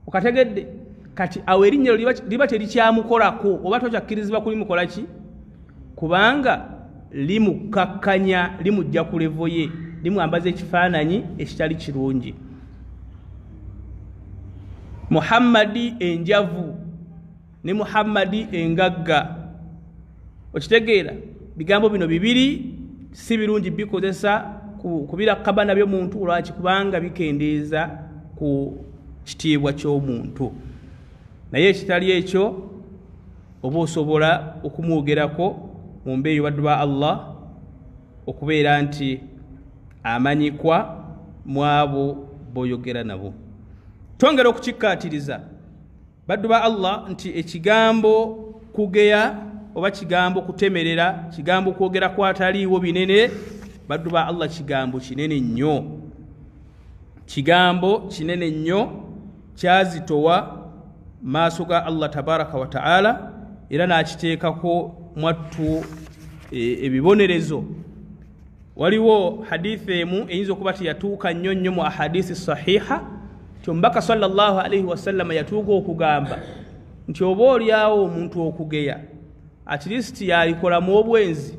okategedde kati awo erinnya liba terikyamukolako oba tokyakkirizibwa kulimukola ki kubanga limukkakkanya limujja ku levo ye limwambaza ekifaananyi ekitali kirungi Muhammadi enjavu ne Muhammadi engagga okitegeera bigambo bino bibiri si birungi bikozesa kubirakaba nabyo muntu lwaki kubanga bikendeeza ku kitiibwa ky'omuntu naye ekitali ekyo oba osobola okumwogerako mu mbeeyi baddu ba Allah okubeera nti amanyikwa mu abo boyogera nabo twongera okukikkaatiriza baddu ba Allah nti ekigambo kugeya oba kigambo kutemerera kigambo kwogera kwataliiwo binene baddu ba Allah kigambo kinene nnyo kigambo kinene nnyo kyazitowa maaso ga Allah tabaraka wa taala era n'akiteekako mwattu ebibonerezo waliwo hadithi emu eyinza okuba teyatuuka nnyo nnyo mu ahadisi sahiha Mbaka sallallahu alayhi wasallam yatuuka okugamba nti oba olyawo omuntu okugeya at least yalikola mu obwenzi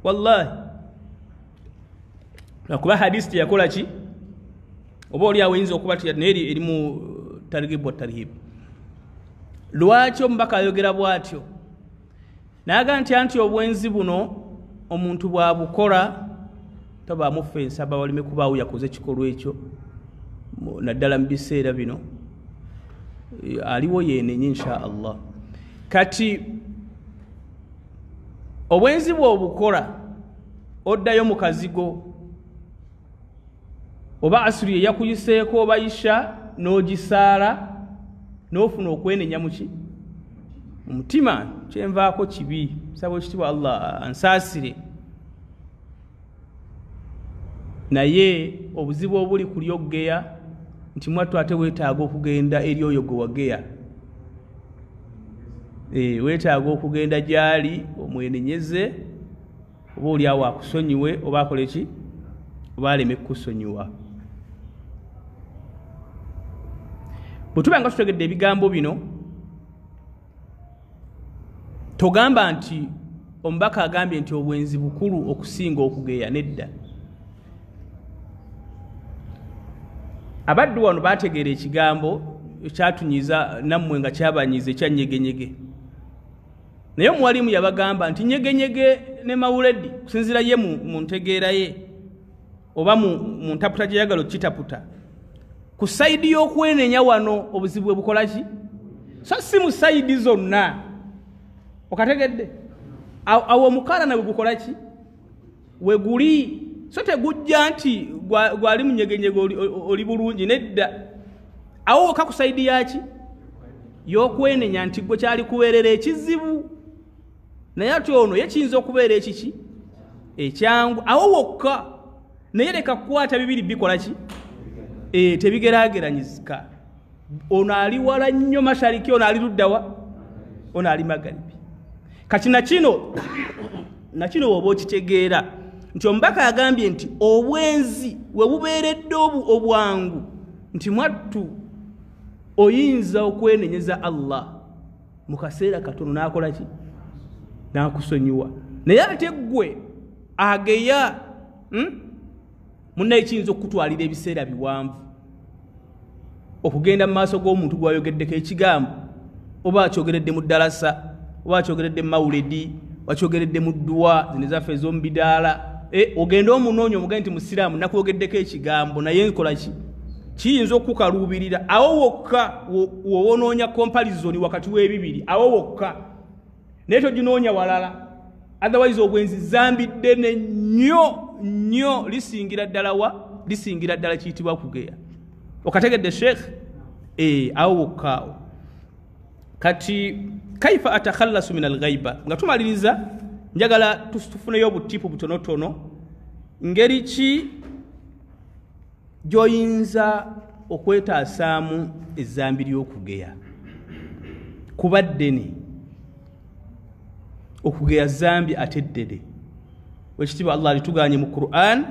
wallahi nakuba hadisi yakola ki oba olyawo oyinza okuba neri eri mu targhib wa tarhib lwaki omubaka ayogera bw'atyo naga nti obwenzi buno omuntu bwabukola tabaamu ffensa abawalime kubaawo yakoze ekikolwa ekyo naddala mu biseera bino aliwo yenenye insha Allah kati obwenzi bw'obukola oddayo mu kazigo oba asiri yakuyiseeko oba isha n'ogisaala n'ofuna okwenenya muki omutima kyenvaako kibi saba ekitiibwa Allah ansaasire naye obuzibu obuli kuli okugeya nti mwattu ate weetaaga okugenda eri oyo gwe wageya weetaaga okugenda gyali omwenenyeze oba oli awo akusonyiwe oba akole ki oba aleme kukusonyiwa bwe tuba nga tutegedde ebigambo bino togamba nti omubaka agambye nti obwenzi bukulu okusinga okugeya nedda abaddu wano bategeera ekigambo ekyatunyiza nammwe nga kyabanyiza ekyanyegenyege naye omuwalimu yabagamba nti nyegenyege ne mawuledi kusinzira ye mu ntegeera ye oba mu ntaputa gye yagala okitaputa ku sayidi y'okwenenya wano obuzibu bwe bukola ki so si mu sayidi zonna okategedde awo omukala nawe gukola ki we guli so tegujja nti gwali munyegenyege oli bulungi nedda awo oka ku sayidi yaki y'okwenenya nti gwe kyali kubeerera ekizibu naye ate ono yekiyinza okubeera ekiki ekyangu awo wokka naye leka kukwata bibiri bikola ki tebigeraageranyizika ono ali wala nnyo mashariki ono ali luddawa ono ali magaribi kati nakino woba okitegeera nti omubaka agambye nti obwenzi we bubeeredde obwangu nti mwattu oyinza okwenenyeza Allah mu kaseera katono n'akola ki n'akusonyiwa naye ate ggwe ageya munnaye kiyinza okutwalira ebiseera biwanvu okugenda mu maaso g'omuntu gwayogeddeko ekigambo oba akyogeredde mu ddalasa oba akyogeredde mu mawuledi wakyogeredde mu dduwa zino ezaffe ez'omu bidaala ogenda omunoonya omugende nti musiraamu nakuyogeddeko ekigambo naye nkola ki kiyinza okukaluubirira awo wokka wowonoonya comparison wakati w'ebibiri awo wokka naye toginoonya walala otherwise obwenzi zambidde ne nnyo lisingira ddala kiyitibwa kugeya okategedde sheikh awo wokkaawo kati kaifa atakhallasu min alghaiba nga tumaliriza njagala tufuneyo obutipu butonotono ngeri ki gyoyinza okwetaasaamu ezzambi ly'okugeya kuba ddene okugeya zambi ate ddene wekitiibwa Allah alituganye mu Qur'an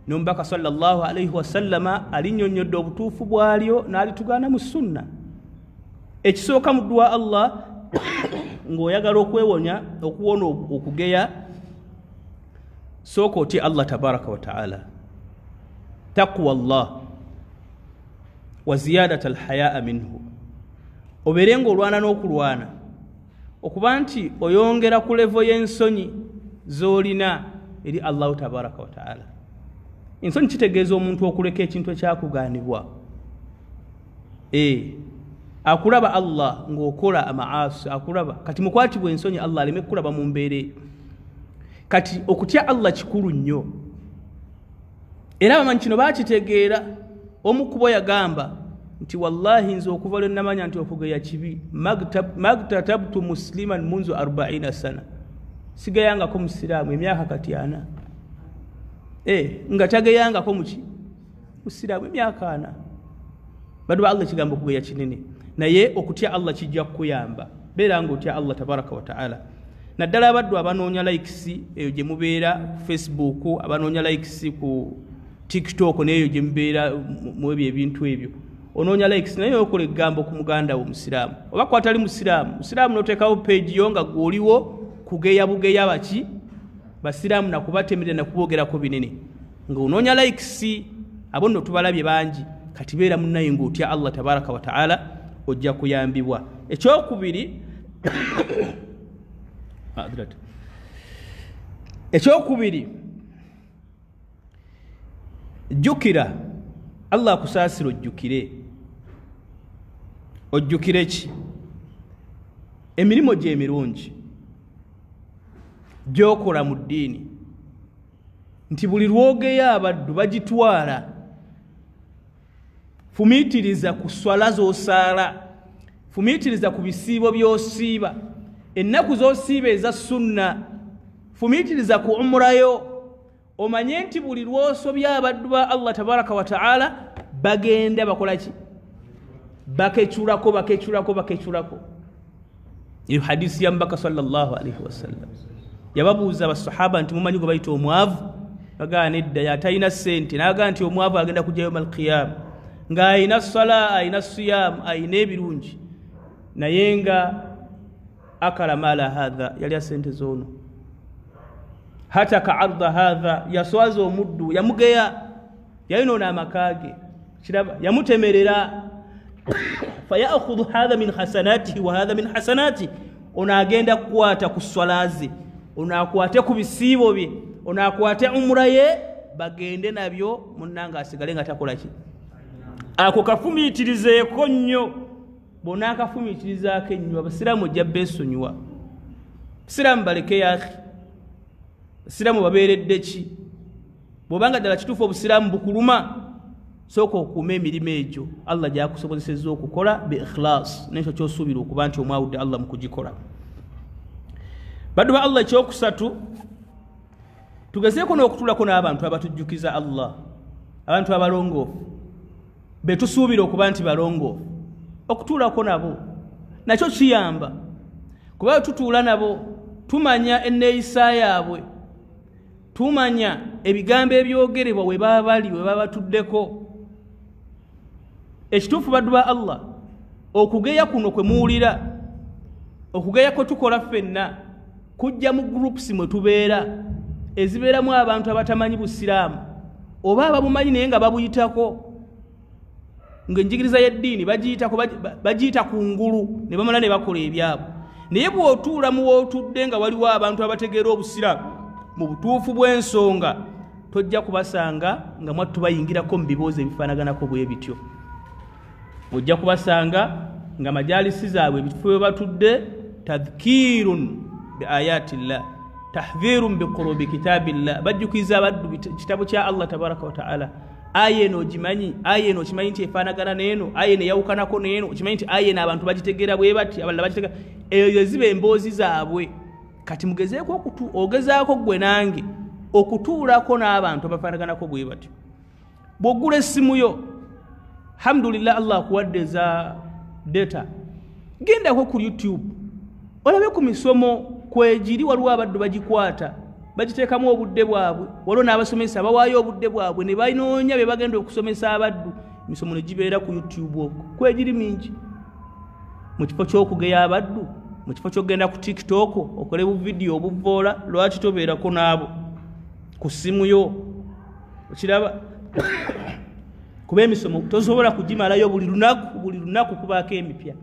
n'omubaka sallallahu alayhi wasallama alinnyonnyodde obutuufu bwalyo n'alitugaana mu sunna ekisooka mu dduwa Allah ng'oyagala okwewonya okuwona okugeya sooka otye Allah tabaraka wa ta'ala taqwa Allah wa ziyadata alhayaa minhu obeere ng'olwana n'okulwana okuba nti oyongera ku levo y'ensonyi z'olina eri Allahu tabaraka wa ta'ala ensonyi kitegeeza omuntu okuleka ekintu ekyakugaanibwa akulaba Allah ng'okola amaasi akulaba kati mukwatibwa ensonyi Allah aleme kulaba mu mbeere kati okutya Allah kikulu nnyo era abamanyi kino bakitegeera omu kubo yagamba nti wallahi nze okuva lwe namanya nti okugeya kibi magtatabtu musliman munzu 40 sana sigayangako musiraamu emyaka kati 4 nga tageyangako muki musiraamu emyaka 4 badu Allah kigambo okugeya kinene naye okutya Allah kijja kukuyamba beera ng'otya Allah tabaraka wa ta'ala naddala abaddu abanoonya likes eyo gye mubeera ku Facebook abanoonya likes ku TikTok neyo jembeera mu ebintu ebyo onoonya likes naye okola egambo ku muganda wo musiraamu oba kwatali musiraamu noteekawo page yo nga gwoliwo kugeya bugeya baki basiraamu nakubatemerera nakubogerako binene nga onoonya likes abo nno tubalabye bangi kati beera munnaye ng'otya Allah tabaraka wa ta'ala ojja kuyambibwa ekyokubiri jjukira Allah akusaasira ojjukire ki emirimu gy'emirungi gy'okola mu ddiini nti buli lwogeya abaddu bagitwala fumiitiriza ku swala z'osaala fumiitiriza ku bisiibo by'osiiba ennaku z'osiiba eza sunna fumiitiriza ku umurayo omanye nti buli lw'osobya abaddu ba Allah tabaraka wa ta'ala bagenda bakola ki bakecurako iyo hadisi ya mbaka sallallahu alaihi wasallam yababuuza abasahaba nti mumanyi gwe bayita omwavu bagana edda yatalina ssente naga nti omwavu agenda kujja yawm alqiyama nga ayina sala ayina siyam ayina ebirungi naye nga akala mala hadha yali asente zono hata ka arda hadha yaswaza omuddu yamugeya yayinoona amakage kiraba yamutemerera fayakhudhu hadha min hasanatihi wa hadha min hasanati onagenda kukwata ku swalaze onakwate ku bisiibo bye onakwate umra ye bagende nabyo munnanga asigale nga takola ki ako kafumiitirizeeko nnyo bona akafumiitirizaako ennyo abasiraamu ojja beesonyiwa abasiraamu baleke yaakhi abasiraamu babeeredde ki bw'obanga ddala kituufu obusiraamu bukuluma sooka okuuma emirimu egyo Allah gy'akusobozesezza okukola bi ikhilaas n'ekyo ky'osuubira okuba nti omwawudde Allah mu kugikola baddu ba Allah ekyokusatu tugezeeko n'okutulako n'abantu abatujjukiza Allah abantu abalongoofu be tusuubira okuba nti balongoofu okutuulako nabo nakyo kiyamba kuba tutuula nabo tumanya enneeyisa yaabwe tumanya ebigambo ebyogerebwa we baba bali we baba batuddeko ekituufu baddu ba Allah okugeya kuno kwe muwulira okugeya kwe tukola ffenna kujja mu groups mwe tubeera ezibeeramu abantu abatamanyi busiraamu oba ababumanyi naye nga babuyitako ng'enjigiriza y'eddiini bagiyita ku ngulu ne bamala ne bakola ebyabo naye bw'otuula mu wootudde nga waliwo abantu abategeera obusiraamu mu butuufu bw'ensonga tojja kubasanga nga mwattu bayingirako mu bibuuzo ebifaanaganako bwe bityo ojja kubasanga nga majalisi zaabwe ebifo bwe batudde tadhkirun bi ayatillah tahdhirun bi qurubi kitabillah bajjukiza abaddu kitabu kya Allah tabaraka wa ta'ala aye no jimanyi aye no kimanyi nti efaanagana neeno aye ne yawukanako neeno kimanyi nti aye n'abantu bagitegeera bwe bati abalala bagitegeera eyo ziba emboozi zaabwe kati mugezeeko ogezaako gwe nange okutuulako n'abantu abafaanaganako bwe bati bw'oggula essimu yo alhamdulillah Allah akuwadde za data gendako ku YouTube olabe ku misomo kwegiri waliwo abaddu bagikwata bagiteekamu obudde bwabwe waliwo n'abasomesa bawaayo obudde bwabwe ne banoonya be bagenda okusomesa abaddu emisomo ne gibeera ku YouTube okwo kwegiri mingi mu kifo ky'okugeya abaddu mu kifo ky'okugenda ku TikTok okole buvidiyo obuvoola lwaki tobeerako naabo ku ssimu yo okiraba kuba emisomo tosobola kugimalayo buli lunaku kubaako emipya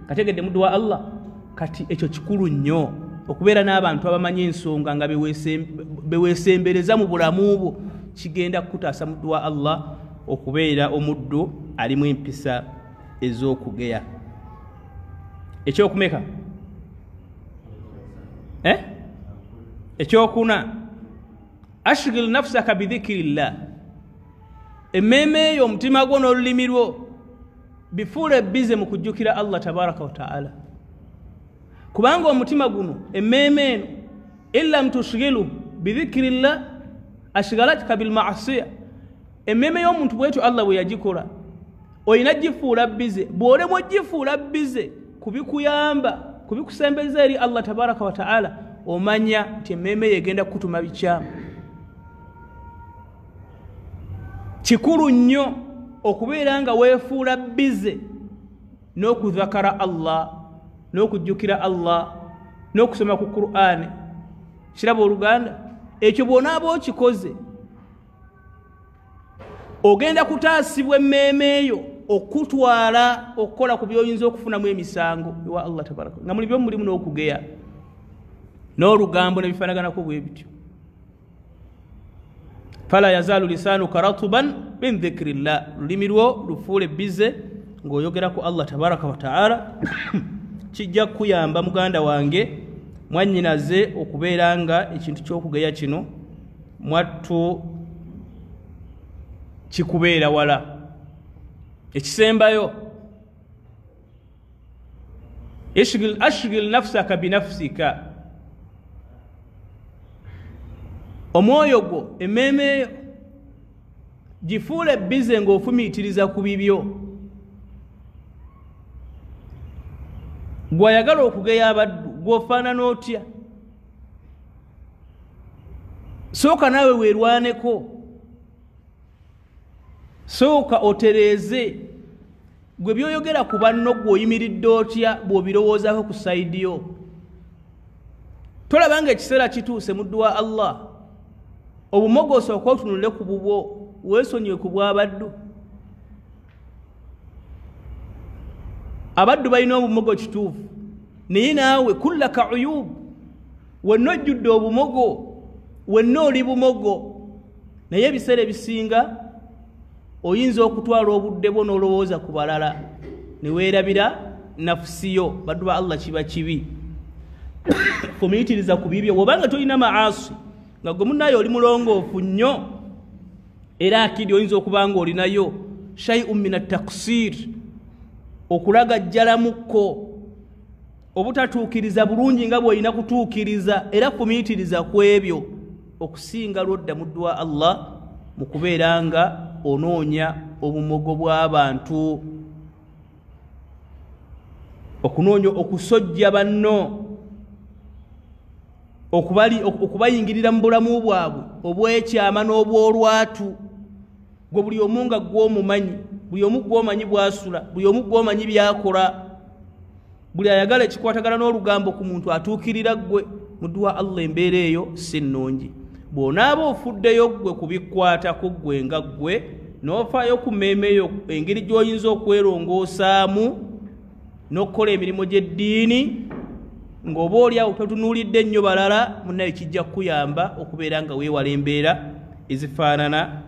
kategedde muddu wa Allah kati ekyo kikulu nnyo okubeera n'abantu abamanyi ensonga nga beweesembereza mu bulamu bwo kigenda kukutaasa muddu wa Allah okubeera omuddu alimu empisa ez'okugeya ekyokumeka ekyokuna ashghil nafsaka bidhikirillah emmeeme eyo omutima gwo n'olulimi lwo bifuule bize mu kujjukira Allah tabaraka wa ta'ala kubanga omutima guno emmeeme eno illam tushghilu bidhikirillah ashghalatka bilma'asiya emmeeme y'omuntu bwetyo Allah bwe yagikola oyina gifuula bize bw'olemu gifuula bize kubikuyamba kubikusembeza eri Allah tabaraka wa ta'ala omanya nti emmeeme yegenda kutuma bikyamu kikulu nnyo okubeera nga weefuula bize n'okuzakara Allah n'okujjukira Allah n'okusoma ku Qur'an. Kiraba oluganda ekyo bw'onaaba okikoze ogenda kutaasibwa emmeeme eyo okutwala okukola ku by'oyinza okufunamu emisango ewa Allah tabaraka nga muli mulimu n'okugeya n'olugambo n'ebifaanaganako bwe bityo. Fala yazalu lisanuka ratuban min dhikrillah, lulimi lwo lufuule bize ng'oyogera ku Allah tabaraka wa ta'ala. Kijja kuyamba muganda wange mwannyinaze okubeera nga ekintu ky'okugeya kino mwattu kikubeera wala. Ekisembayo ashghil nafsaka binafsika, omwoyo gwo emmeeme eyo gifuule bize ng'ofumiitiriza ku bibyo. Gw'ayagala okugeya abaddu gw'ofaanana otya? Sooka naawe weerwaneko, sooka otereeze. Gwe byoyogera ku banno gw'oyimiridde otya bw'obirowoozaako ku sayidi yo. Tolaba nga ekiseera kituuse muddu wa Allah obumogo osooka otunule ku bubwo weesonyiwe ku bw'abaddu. Abaddu balina obumogo kituufu naye naawe kullaka uyubu, wenna ojjudde obumogo, wenna oli bumogo, naye ebiseera ebisinga oyinza okutwala obudde bwo n'olowooza ku balala ne weerabira nafusiyo. Baddu ba Allah kiba kibi. Fumiitiriza ku bibyo. Bw'obanga tolina maasi nga gwe munnayo oli mulongoofu nnyo era akidi oyinza okuba nga olinayo shay'un min at-taqsir, okulagajjalamukko, obutatuukiriza bulungi nga bw'olina kutuukiriza, era fumiitiriza ku ebyo okusinga lwodda muddu wa Allah mu kubeera nga onoonya obumogo bw'abantu, okunoonya okusojja banno, okubayingirira mu bulamu bwabwe obw'ekyama n'obw'olwatu. Gwe buli omu nga gw'omumanyi, buli omu gw'omanyi bw'asula, buli omu gw'omanyi by'akola, buli ayagala ekikwatagana n'olugambo ku muntu atuukirira gwe. Muddu wa Allah embeera eyo si nnungi. Bw'onaaba ofuddeyo gwe kubikwatako gwe nga gwe n'ofaayo ku mmeeme eyo engeri gy'oyinza okwerongoosaamu n'okukola emirimu gy'eddiini ng'oba oli awo totunuulidde ennyo balala, munnayo kijja kukuyamba okubeera nga weewala embeera ezifaanana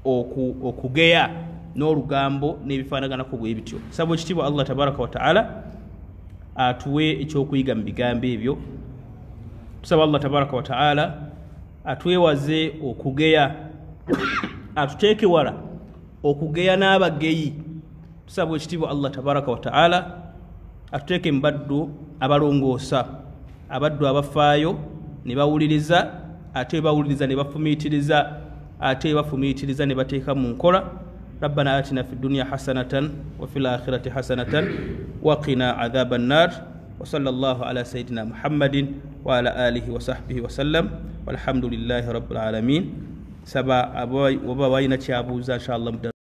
okugeya n'olugambo n'ebifaanaganako bwe bityo. Saba ekitiibwa Allah tabaraka wa ta'ala atuwe ekyokuyiga mu bigambo ebyo. Tusaba Allah tabaraka wa ta'ala atwewaze okugeya, atuteeke wala okugeya n'abageyi. Tusaba ekitiibwa Allah tabaraka wa ta'ala atuteeke mu baddu abalongoosa, abaddu abafaayo ne bawuliriza, ate bawuliriza ne bafumiitiriza, ate bafumiitiriza ne bateeka mu nkola. ربنا آتنا في الدنيا حسنة وفي الآخرة حسنة وقنا عذاب النار وصلى الله على سيدنا محمد وعلى آله وصحبه وسلم والحمد لله رب العالمين. سبا أبوي وبوينا تشابوزا إن شاء الله.